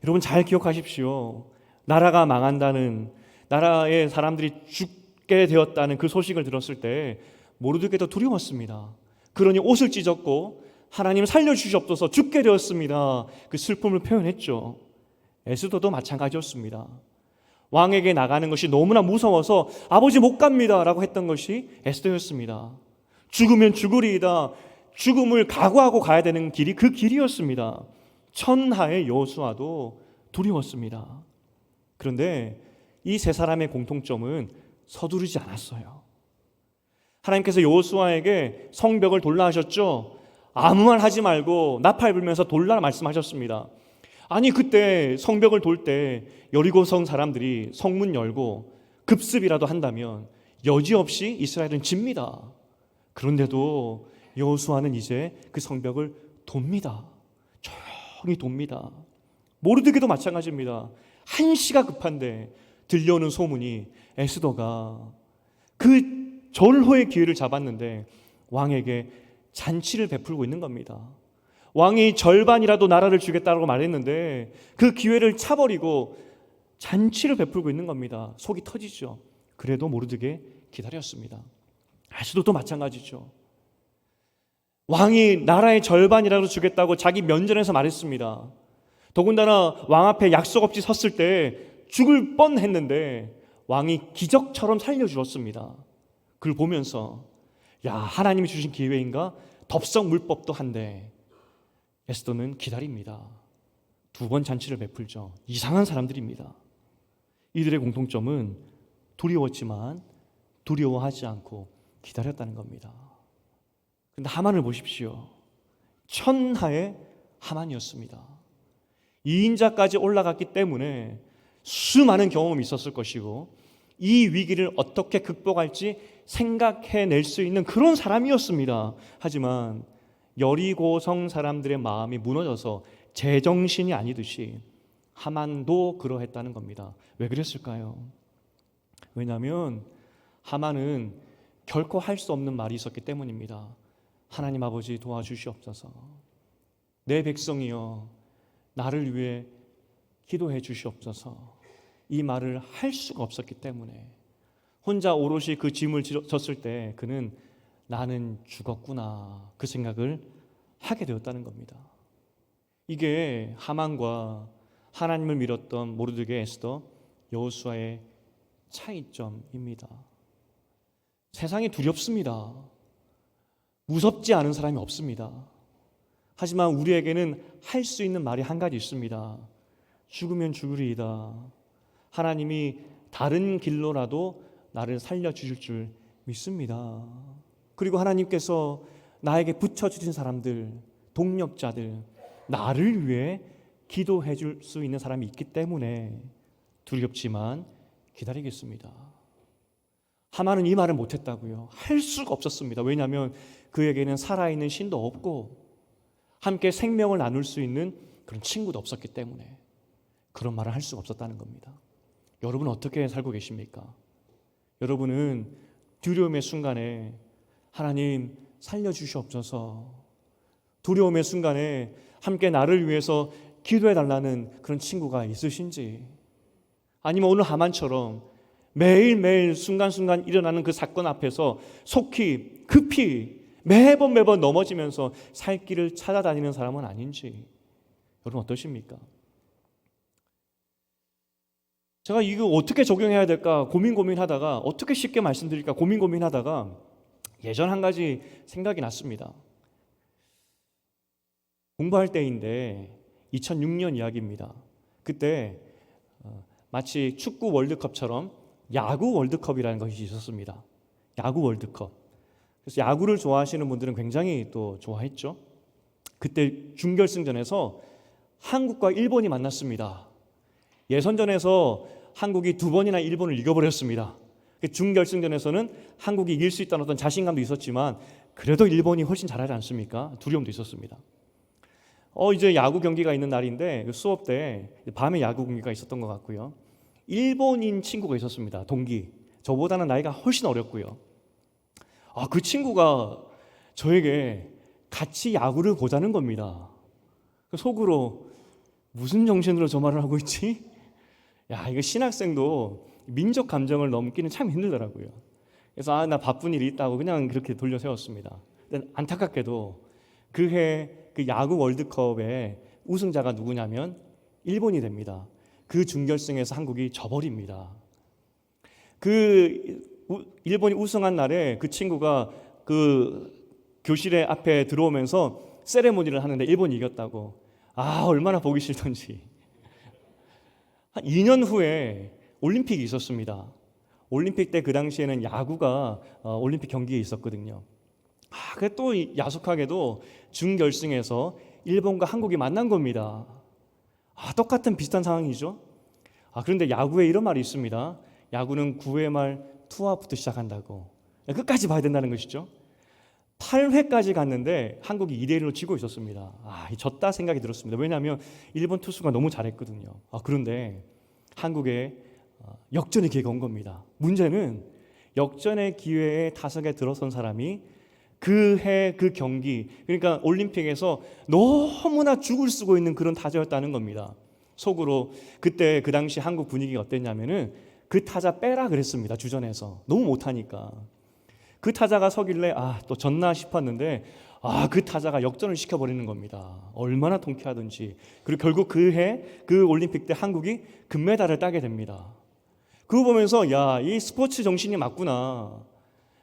A: 여러분 잘 기억하십시오. 나라가 망한다는, 나라의 사람들이 죽게 되었다는 그 소식을 들었을 때 모르드게도 두려웠습니다. 그러니 옷을 찢었고 하나님 살려주시옵소서, 죽게 되었습니다, 그 슬픔을 표현했죠. 에스더도 마찬가지였습니다. 왕에게 나가는 것이 너무나 무서워서 아버지 못 갑니다 라고 했던 것이 에스더였습니다. 죽으면 죽으리이다, 죽음을 각오하고 가야 되는 길이 그 길이었습니다. 천하의 여호수아도 두려웠습니다. 그런데 이 세 사람의 공통점은 서두르지 않았어요. 하나님께서 여호수아에게 성벽을 돌라 하셨죠. 아무 말 하지 말고 나팔 불면서 돌라 말씀하셨습니다. 아니, 그때 성벽을 돌 때 여리고성 사람들이 성문 열고 급습이라도 한다면 여지없이 이스라엘은 집니다. 그런데도 여호수아는 이제 그 성벽을 돕니다. 조용히 돕니다. 모르드게도 마찬가지입니다. 한시가 급한데 들려오는 소문이 에스더가 그 절호의 기회를 잡았는데 왕에게 잔치를 베풀고 있는 겁니다. 왕이 절반이라도 나라를 주겠다고 말했는데 그 기회를 차버리고 잔치를 베풀고 있는 겁니다. 속이 터지죠. 그래도 모르드게 기다렸습니다. 에스더도 마찬가지죠. 왕이 나라의 절반이라도 주겠다고 자기 면전에서 말했습니다. 더군다나 왕 앞에 약속 없이 섰을 때 죽을 뻔했는데 왕이 기적처럼 살려주었습니다. 그걸 보면서 야, 하나님이 주신 기회인가? 덥석 물법도 한데 에스더는 기다립니다. 두 번 잔치를 베풀죠. 이상한 사람들입니다. 이들의 공통점은 두려웠지만 두려워하지 않고 기다렸다는 겁니다. 그런데 하만을 보십시오. 천하의 하만이었습니다. 2인자까지 올라갔기 때문에 수많은 경험이 있었을 것이고 이 위기를 어떻게 극복할지 생각해낼 수 있는 그런 사람이었습니다. 하지만 여리고성 사람들의 마음이 무너져서 제정신이 아니듯이 하만도 그러했다는 겁니다. 왜 그랬을까요? 왜냐하면 하만은 결코 할 수 없는 말이 있었기 때문입니다. 하나님 아버지 도와주시옵소서. 내 백성이여 나를 위해 기도해 주시옵소서. 이 말을 할 수가 없었기 때문에 혼자 오롯이 그 짐을 졌을 때 그는 나는 죽었구나, 그 생각을 하게 되었다는 겁니다. 이게 하만과 하나님을 믿었던 모르드게, 에스더, 여호수아의 차이점입니다. 세상이 두렵습니다. 무섭지 않은 사람이 없습니다. 하지만 우리에게는 할 수 있는 말이 한 가지 있습니다. 죽으면 죽으리이다. 하나님이 다른 길로라도 나를 살려주실 줄 믿습니다. 그리고 하나님께서 나에게 붙여주신 사람들, 동력자들, 나를 위해 기도해 줄 수 있는 사람이 있기 때문에 두렵지만 기다리겠습니다. 하만은 이 말을 못했다고요. 할 수가 없었습니다. 왜냐하면 그에게는 살아있는 신도 없고 함께 생명을 나눌 수 있는 그런 친구도 없었기 때문에 그런 말을 할 수가 없었다는 겁니다. 여러분은 어떻게 살고 계십니까? 여러분은 두려움의 순간에 하나님 살려주시옵소서, 두려움의 순간에 함께 나를 위해서 기도해달라는 그런 친구가 있으신지, 아니면 오늘 하만처럼 매일매일 순간순간 일어나는 그 사건 앞에서 속히 급히 매번 넘어지면서 살 길을 찾아다니는 사람은 아닌지, 여러분 어떠십니까? 제가 이거 어떻게 적용해야 될까 고민하다가 어떻게 쉽게 말씀드릴까 고민하다가 예전 한 가지 생각이 났습니다. 공부할 때인데 2006년 이야기입니다. 그때 마치 축구 월드컵처럼 야구 월드컵이라는 것이 있었습니다. 야구 월드컵. 그래서 야구를 좋아하시는 분들은 굉장히 또 좋아했죠. 그때 준결승전에서 한국과 일본이 만났습니다. 예선전에서 한국이 2번이나 일본을 이겨버렸습니다. 준결승전에서는 한국이 이길 수 있다는 어떤 자신감도 있었지만 그래도 일본이 훨씬 잘하지 않습니까? 두려움도 있었습니다. 이제 야구 경기가 있는 날인데 수업 때 밤에 야구 경기가 있었던 것 같고요. 일본인 친구가 있었습니다. 동기. 저보다는 나이가 훨씬 어렸고요. 그 친구가 저에게 같이 야구를 보자는 겁니다. 속으로 무슨 정신으로 저 말을 하고 있지? 야, 이거 신학생도 민족 감정을 넘기는 참 힘들더라고요. 그래서 나 바쁜 일이 있다고 그냥 그렇게 돌려 세웠습니다. 안타깝게도 그해 그 야구 월드컵의 우승자가 누구냐면 일본이 됩니다. 그 준결승에서 한국이 져버립니다. 일본이 우승한 날에 그 친구가 그 교실에 앞에 들어오면서 세레모니를 하는데 일본이 이겼다고. 얼마나 보기 싫던지. 한 2년 후에 올림픽이 있었습니다. 올림픽 때 그 당시에는 야구가 올림픽 경기에 있었거든요. 그게 또 야속하게도 준결승에서 일본과 한국이 만난 겁니다. 똑같은 비슷한 상황이죠. 그런데 야구에 이런 말이 있습니다. 야구는 9회 말 투아웃부터 시작한다고. 끝까지 봐야 된다는 것이죠. 8회까지 갔는데 한국이 2대1로 지고 있었습니다. 졌다 생각이 들었습니다. 왜냐하면 일본 투수가 너무 잘했거든요. 그런데 한국에 역전의 기회가 온 겁니다. 문제는 역전의 기회에 타석에 들어선 사람이 그해 그 경기, 그러니까 올림픽에서 너무나 죽을 쓰고 있는 그런 타자였다는 겁니다. 속으로 그때 그 당시 한국 분위기가 어땠냐면은 그 타자 빼라 그랬습니다. 주전에서 너무 못하니까. 그 타자가 서길래 또 졌나 싶었는데 그 타자가 역전을 시켜버리는 겁니다. 얼마나 통쾌하든지. 그리고 결국 그해 그 올림픽 때 한국이 금메달을 따게 됩니다. 그거 보면서 이 스포츠 정신이 맞구나.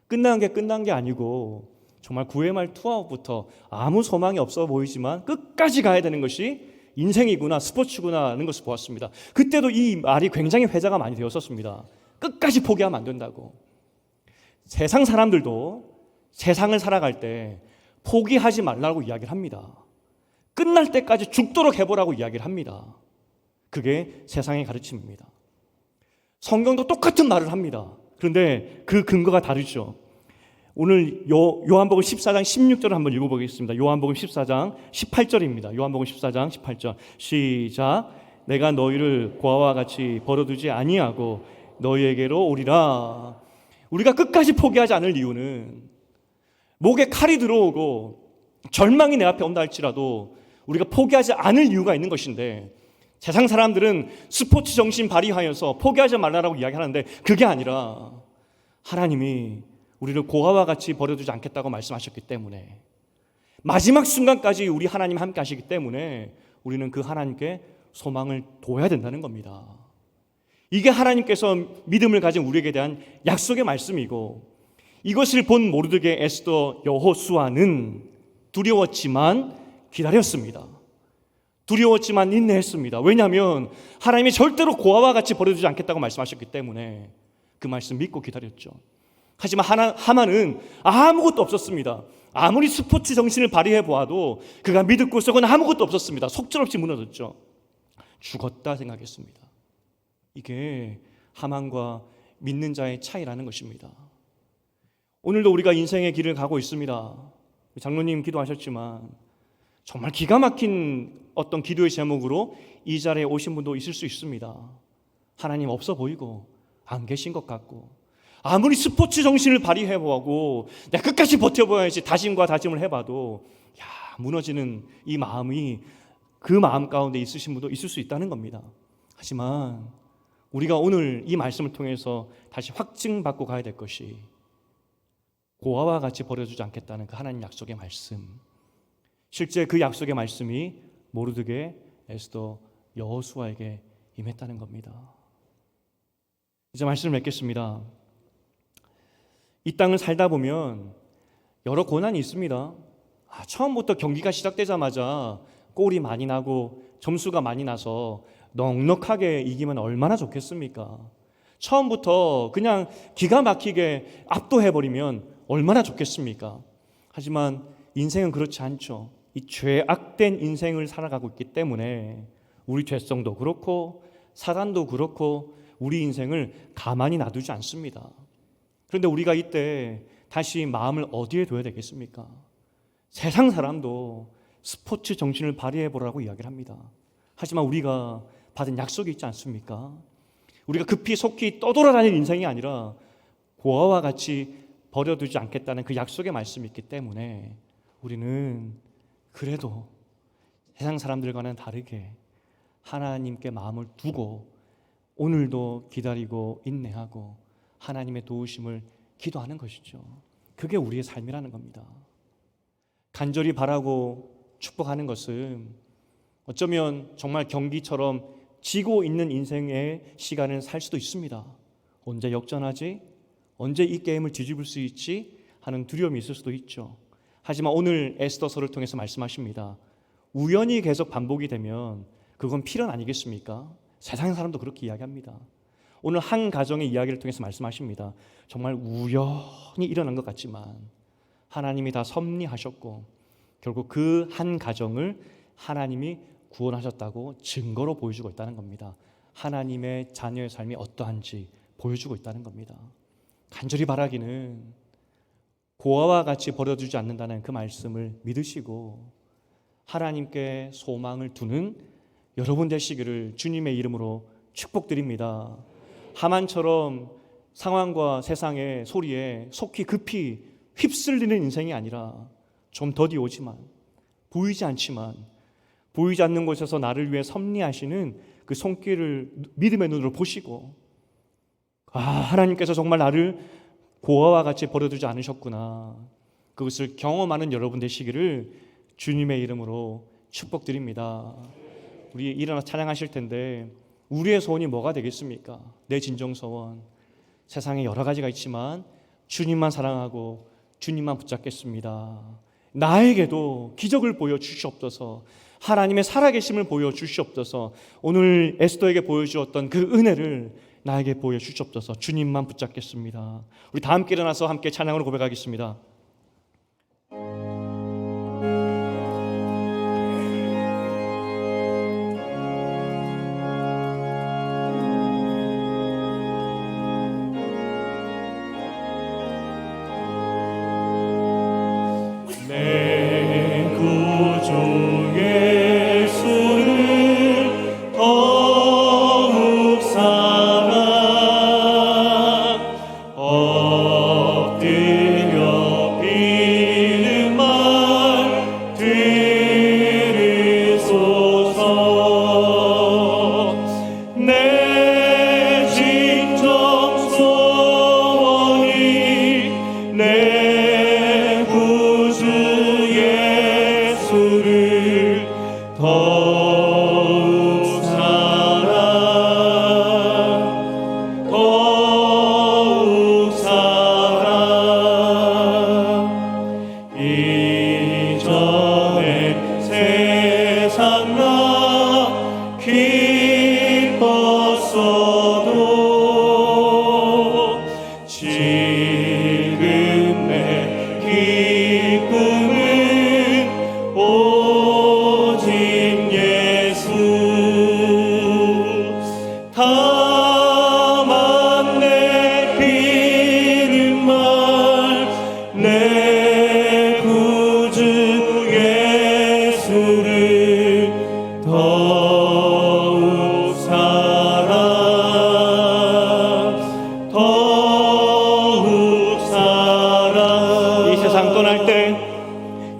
A: 끝난 게 아니고 정말 9회 말 투아웃부터 아무 소망이 없어 보이지만 끝까지 가야 되는 것이 인생이구나, 스포츠구나 하는 것을 보았습니다. 그때도 이 말이 굉장히 회자가 많이 되었었습니다. 끝까지 포기하면 안 된다고. 세상 사람들도 세상을 살아갈 때 포기하지 말라고 이야기를 합니다. 끝날 때까지 죽도록 해보라고 이야기를 합니다. 그게 세상의 가르침입니다. 성경도 똑같은 말을 합니다. 그런데 그 근거가 다르죠. 오늘 요한복음 14장 16절을 한번 읽어보겠습니다. 요한복음 14장 18절입니다. 요한복음 14장 18절 시작. 내가 너희를 고아와 같이 버려두지 아니하고 너희에게로 오리라. 우리가 끝까지 포기하지 않을 이유는 목에 칼이 들어오고 절망이 내 앞에 온다 할지라도 우리가 포기하지 않을 이유가 있는 것인데, 세상 사람들은 스포츠 정신 발휘하여서 포기하지 말라라고 이야기하는데 그게 아니라 하나님이 우리를 고아와 같이 버려두지 않겠다고 말씀하셨기 때문에, 마지막 순간까지 우리 하나님 함께 하시기 때문에 우리는 그 하나님께 소망을 둬야 된다는 겁니다. 이게 하나님께서 믿음을 가진 우리에게 대한 약속의 말씀이고, 이것을 본 모르드게, 에스더, 여호수아는 두려웠지만 기다렸습니다. 두려웠지만 인내했습니다. 왜냐하면 하나님이 절대로 고아와 같이 버려두지 않겠다고 말씀하셨기 때문에 그 말씀 믿고 기다렸죠. 하지만 하만은 아무것도 없었습니다. 아무리 스포츠 정신을 발휘해 보아도 그가 믿을 구석은 아무것도 없었습니다. 속절없이 무너졌죠. 죽었다 생각했습니다. 이게 하만과 믿는 자의 차이라는 것입니다. 오늘도 우리가 인생의 길을 가고 있습니다. 장로님 기도하셨지만 정말 기가 막힌 어떤 기도의 제목으로 이 자리에 오신 분도 있을 수 있습니다. 하나님 없어 보이고 안 계신 것 같고, 아무리 스포츠 정신을 발휘해보고 내가 끝까지 버텨봐야지 다짐과 다짐을 해봐도 무너지는 이 마음이 그 마음 가운데 있으신 분도 있을 수 있다는 겁니다. 하지만 우리가 오늘 이 말씀을 통해서 다시 확증받고 가야 될 것이, 고아와 같이 버려주지 않겠다는 그 하나님 약속의 말씀, 실제 그 약속의 말씀이 모르드게, 에스더, 여호수아에게 임했다는 겁니다. 이제 말씀을 맺겠습니다. 이 땅을 살다 보면 여러 고난이 있습니다. 처음부터 경기가 시작되자마자 골이 많이 나고 점수가 많이 나서 넉넉하게 이기면 얼마나 좋겠습니까? 처음부터 그냥 기가 막히게 압도해버리면 얼마나 좋겠습니까? 하지만 인생은 그렇지 않죠. 이 죄악된 인생을 살아가고 있기 때문에 우리 죄성도 그렇고 사단도 그렇고 우리 인생을 가만히 놔두지 않습니다. 그런데 우리가 이때 다시 마음을 어디에 둬야 되겠습니까? 세상 사람도 스포츠 정신을 발휘해 보라고 이야기를 합니다. 하지만 우리가 받은 약속이 있지 않습니까? 우리가 급히 속히 떠돌아다닐 인생이 아니라 고아와 같이 버려두지 않겠다는 그 약속의 말씀이 있기 때문에 우리는 그래도 세상 사람들과는 다르게 하나님께 마음을 두고 오늘도 기다리고 인내하고 하나님의 도우심을 기도하는 것이죠. 그게 우리의 삶이라는 겁니다. 간절히 바라고 축복하는 것은 어쩌면 정말 경기처럼 지고 있는 인생의 시간을 살 수도 있습니다. 언제 역전하지? 언제 이 게임을 뒤집을 수 있지? 하는 두려움이 있을 수도 있죠. 하지만 오늘 에스더서를 통해서 말씀하십니다. 우연히 계속 반복이 되면 그건 필연 아니겠습니까? 세상 사람도 그렇게 이야기합니다. 오늘 한 가정의 이야기를 통해서 말씀하십니다. 정말 우연히 일어난 것 같지만 하나님이 다 섭리하셨고 결국 그 한 가정을 하나님이 구원하셨다고 증거로 보여주고 있다는 겁니다. 하나님의 자녀의 삶이 어떠한지 보여주고 있다는 겁니다. 간절히 바라기는 고아와 같이 버려두지 않는다는 그 말씀을 믿으시고 하나님께 소망을 두는 여러분 되시기를 주님의 이름으로 축복드립니다. 하만처럼 상황과 세상의 소리에 속히 급히 휩쓸리는 인생이 아니라 좀 더디오지만 보이지 않지만 보이지 않는 곳에서 나를 위해 섭리하시는 그 손길을 믿음의 눈으로 보시고 하나님께서 정말 나를 고아와 같이 버려두지 않으셨구나. 그것을 경험하는 여러분 되시기를 주님의 이름으로 축복드립니다. 우리 일어나 찬양하실 텐데 우리의 소원이 뭐가 되겠습니까? 내 진정소원 세상에 여러 가지가 있지만 주님만 사랑하고 주님만 붙잡겠습니다. 나에게도 기적을 보여주시옵소서. 하나님의 살아계심을 보여주시옵소서. 오늘 에스더에게 보여주었던 그 은혜를 나에게 보여주시옵소서. 주님만 붙잡겠습니다. 우리 다 함께 일어나서 함께 찬양으로 고백하겠습니다.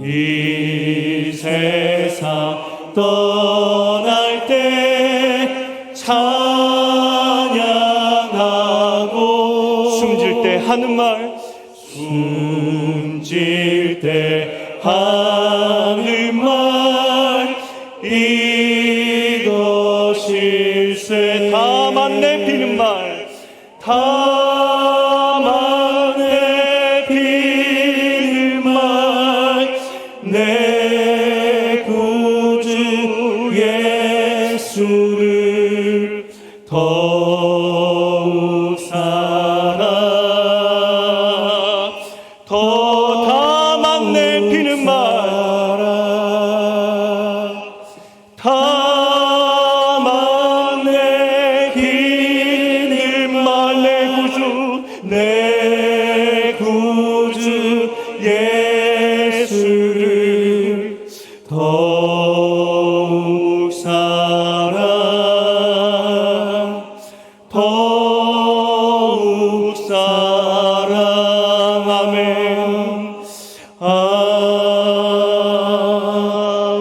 B: 이 세상 떠날 때 찬양하고
A: 숨질 때 하는 말
B: 숨질 때 하는 말 이것일세
A: 다만 내 비는 말
B: 다만 내 비는 말 내 구주 예수를 더욱 사랑
A: 더 다만 내 비는 말
B: 다만 내 비는 말 내 구주 내 더욱 사랑하면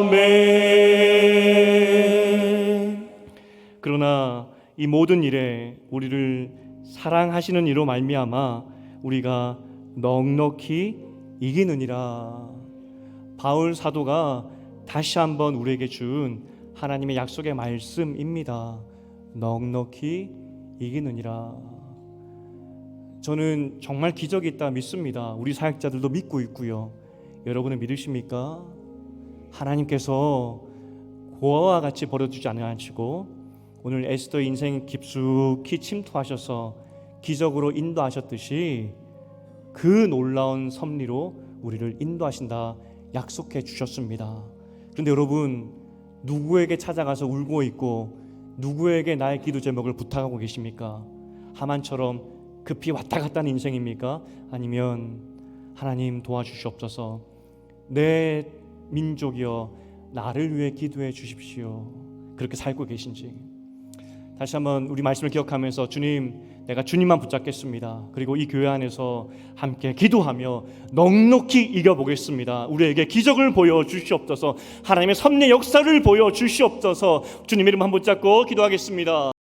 B: 아멘.
A: 그러나 이 모든 일에 우리를 사랑하시는 이로 말미암아 우리가 넉넉히 이기느니라. 바울 사도가 다시 한번 우리에게 준 하나님의 약속의 말씀입니다. 넉넉히 이기느니라. 저는 정말 기적이 있다 믿습니다. 우리 사역자들도 믿고 있고요. 여러분은 믿으십니까? 하나님께서 고아와 같이 버려두지 않으시고 오늘 에스더의 인생 깊숙이 침투하셔서 기적으로 인도하셨듯이 그 놀라운 섭리로 우리를 인도하신다 약속해 주셨습니다. 그런데 여러분, 누구에게 찾아가서 울고 있고 누구에게 나의 기도 제목을 부탁하고 계십니까? 하만처럼 급히 왔다 갔다 하는 인생입니까? 아니면 하나님 도와주시옵소서, 내 민족이여 나를 위해 기도해 주십시오, 그렇게 살고 계신지 다시 한번 우리 말씀을 기억하면서 주님, 내가 주님만 붙잡겠습니다. 그리고 이 교회 안에서 함께 기도하며 넉넉히 이겨보겠습니다. 우리에게 기적을 보여주시옵소서, 하나님의 섭리 역사를 보여주시옵소서. 주님의 이름 한번 붙잡고 기도하겠습니다.